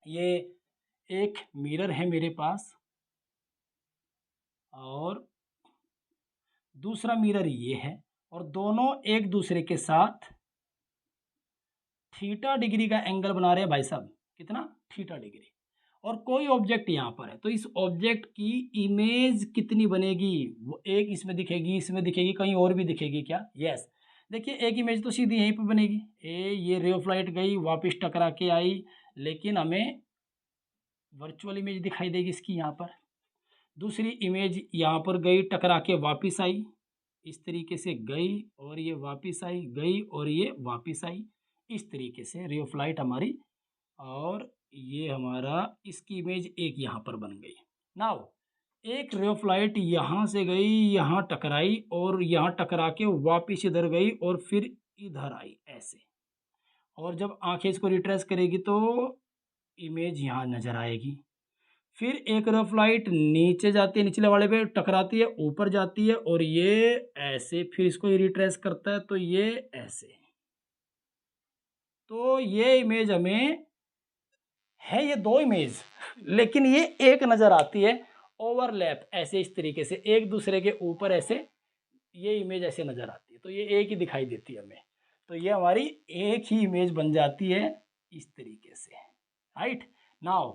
ये एक मिरर है मेरे पास और दूसरा मिरर ये है और दोनों एक दूसरे के साथ थीटा डिग्री का एंगल बना रहे हैं भाई साहब। कितना? Theta degree. और कोई ऑब्जेक्ट यहाँ पर है तो इस ऑब्जेक्ट की इमेज कितनी बनेगी? वो एक इसमें दिखेगी, इसमें दिखेगी, कहीं और भी दिखेगी क्या? यस। देखिए एक इमेज तो सीधी यहीं पर बनेगी, ये रे ऑफ लाइट गई वापस टकरा के आई, लेकिन हमें वर्चुअल इमेज दिखाई देगी इसकी यहाँ पर। दूसरी इमेज यहाँ पर गई, टकरा के वापस आई, इस तरीके से गई और ये वापस आई, गई और ये वापस आई, इस तरीके से रे ऑफ लाइट हमारी, और ये हमारा इसकी इमेज एक यहाँ पर बन गई। नाउ एक रे ऑफ लाइट यहाँ से गई, यहाँ टकराई और यहाँ टकरा के वापिस इधर गई और फिर इधर आई ऐसे, और जब आंखें इसको रिट्रेस करेगी तो इमेज यहाँ नजर आएगी। फिर एक रे ऑफ लाइट नीचे जाती है, निचले वाले पे टकराती है, ऊपर जाती है और ये ऐसे, फिर इसको रिट्रेस करता है तो ये ऐसे। तो ये इमेज हमें है, ये दो इमेज, लेकिन ये एक नज़र आती है ओवरलैप ऐसे, इस तरीके से एक दूसरे के ऊपर ऐसे, ये इमेज ऐसे नज़र आती है, तो ये एक ही दिखाई देती है हमें। तो ये हमारी एक ही इमेज बन जाती है इस तरीके से, राइट। नाउ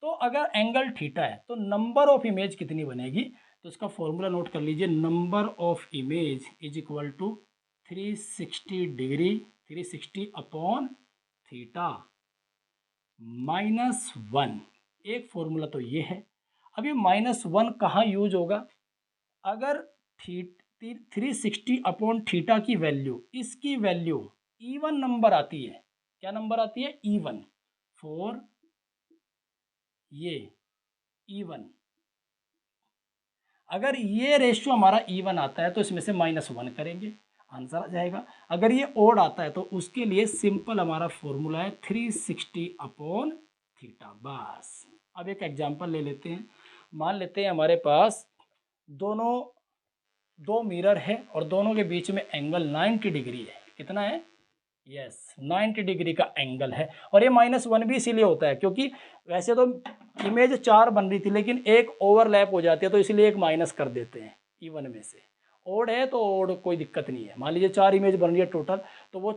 तो अगर एंगल थीटा है तो नंबर ऑफ इमेज कितनी बनेगी? तो इसका फॉर्मूला नोट कर लीजिए, number of image is equal to 360 degree, 360 upon theta -1। एक फॉर्मूला तो ये है। अब ये -1 कहाँ यूज होगा? अगर 360 अपॉन थीटा की वैल्यू, इसकी वैल्यू इवन नंबर आती है, क्या नंबर आती है? इवन, फॉर ये इवन, अगर ये रेशियो हमारा इवन आता है तो इसमें से -1 करेंगे, आंसर आ जाएगा। अगर ये ओड आता है तो उसके लिए सिंपल हमारा फॉर्मूला है 360 अपॉन थीटा, बस। अब एक एग्जांपल ले लेते हैं। मान लेते हैं हमारे पास दो मिरर है और दोनों के बीच में एंगल 90 डिग्री है। कितना है? यस, 90 डिग्री का एंगल है। और ये -1 भी इसीलिए होता है क्योंकि वैसे तो इमेज 4 बन रही थी, लेकिन एक ओवरलैप हो जाती है तो इसलिए एक माइनस कर देते हैं इवन में से। ओड है तो ओड कोई दिक्कत नहीं है। मान लीजिए 4 इमेज बन रही है टोटल, तो वो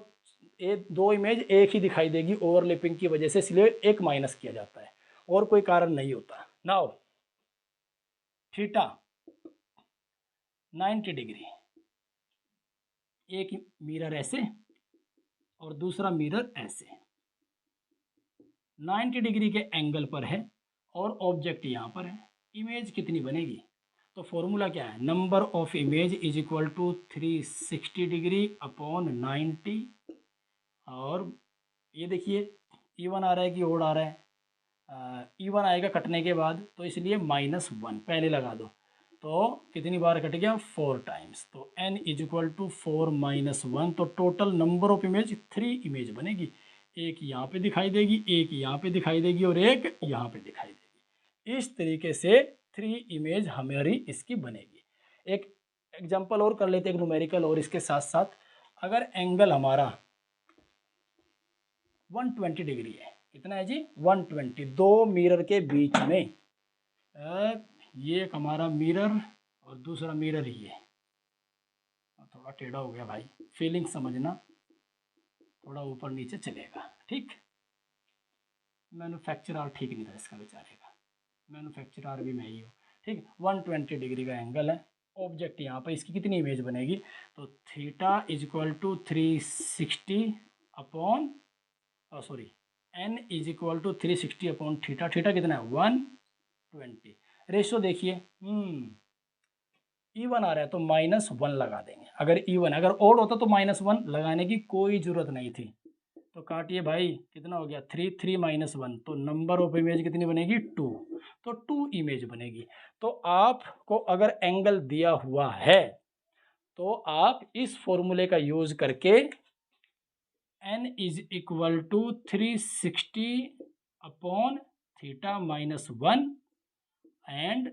दो इमेज एक ही दिखाई देगी ओवरलैपिंग की वजह से, इसलिए एक माइनस किया जाता है, और कोई कारण नहीं होता। नाउ थीटा 90 डिग्री, एक मिरर ऐसे और दूसरा मिरर ऐसे 90 डिग्री के एंगल पर है और ऑब्जेक्ट यहाँ पर है। इमेज कितनी बनेगी? तो फॉर्मूला क्या है? Number of image is equal to 360 degree upon 90। और ये देखिए इवन आ रहा है कि ओड आ रहा है? इवन आएगा कटने के बाद, तो इसलिए -1 पहले लगा दो। तो कितनी बार कट गया? 4 टाइम्स। तो n इज इक्वल टू 4 - 1, तो total number of image 3 image बनेगी। एक यहाँ पे दिखाई देगी, एक यहाँ पे दिखाई देगी और एक यहाँ पे दिखाई देगी। इस तरीके से 3 इमेज हमारी इसकी बनेगी। एक एग्जांपल और कर लेते हैं, एक न्यूमेरिकल, और इसके साथ साथ अगर एंगल हमारा 120 डिग्री है। कितना है जी? 120। दो मिरर के बीच में, ये एक हमारा मिरर और दूसरा मिरर ये, थोड़ा टेढ़ा हो गया भाई, फीलिंग समझना, थोड़ा ऊपर नीचे चलेगा, ठीक। मैन्युफैक्चरर ठीक नहीं था इसका बेचारे का, मैन्युफैक्चरर भी मैं ही हूँ, ठीक। 120 डिग्री का एंगल है, ऑब्जेक्ट यहाँ पर, इसकी कितनी इमेज बनेगी? तो theta is equal to 360 upon sorry n is equal to 360 upon theta. Theta कितना है? 120। रेशियो देखिए, इवन आ रहा है तो -1 लगा देंगे। अगर इवन, अगर ओड होता तो -1 लगाने की कोई जरूरत नहीं थी। तो काटिए भाई, कितना हो गया? 3 3 -1, तो नंबर ऑफ इमेज कितनी बनेगी? 2। तो 2 इमेज बनेगी। तो आपको अगर एंगल दिया हुआ है तो आप इस फॉर्मूले का यूज करके n is equal to 360 upon theta -1 and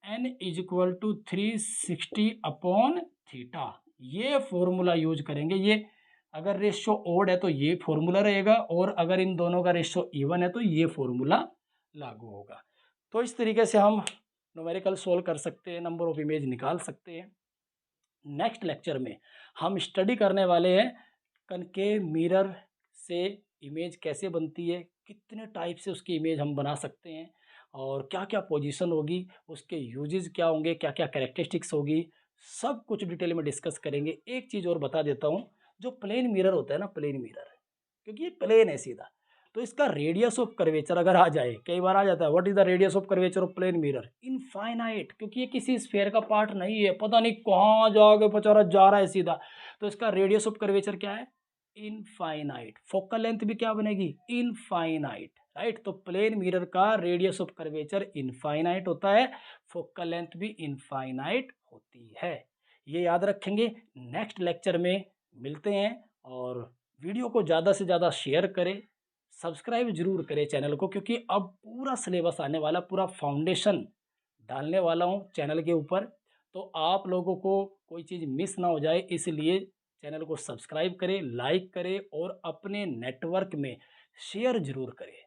n is equal to 360 upon theta, ये फॉर्मूला यूज करेंगे। ये अगर रेशियो ओड है तो ये फॉर्मूला रहेगा, और अगर इन दोनों का रेशियो इवन है तो ये फॉर्मूला लागू होगा। तो इस तरीके से हम न्यूमेरिकल सोल्व कर सकते हैं, नंबर ऑफ इमेज निकाल सकते हैं। नेक्स्ट लेक्चर में हम स्टडी करने वाले हैं कनकेव मिरर से इमेज कैसे बनती है, कितने टाइप से उसकी इमेज हम बना सकते हैं, और क्या क्या पोजीशन होगी, उसके यूजेस क्या होंगे, क्या क्या कैरेक्टरिस्टिक्स होगी, सब कुछ डिटेल में डिस्कस करेंगे। एक चीज़ और बता देता हूँ, जो प्लेन मिरर होता है ना, प्लेन मिरर, क्योंकि ये प्लेन है सीधा, तो इसका रेडियस ऑफ कर्वेचर अगर आ जाए, कई बार आ जाता है, what is the radius of curvature of plane mirror, infinite, क्योंकि ये किसी स्फीयर का पार्ट नहीं है, पता नहीं कहाँ जाके बेचारा जा रहा है सीधा, तो इसका रेडियस ऑफ कर्वेचर क्या है, इनफाइनाइट। फोकल लेंथ भी क्या बनेगी, इनफाइनाइट, राइट। तो प्लेन मिरर का रेडियस ऑफ कर्वेचर इनफाइनाइट होता है, फोकल लेंथ भी इनफाइनाइट होती है, ये याद रखेंगे। नेक्स्ट लेक्चर में मिलते हैं, और वीडियो को ज़्यादा से ज़्यादा शेयर करें, सब्सक्राइब जरूर करें चैनल को, क्योंकि अब पूरा सिलेबस आने वाला, पूरा फाउंडेशन डालने वाला हूँ चैनल के ऊपर, तो आप लोगों को कोई चीज़ मिस ना हो जाए, इसलिए चैनल को सब्सक्राइब करें, लाइक करें, और अपने नेटवर्क में शेयर जरूर करें।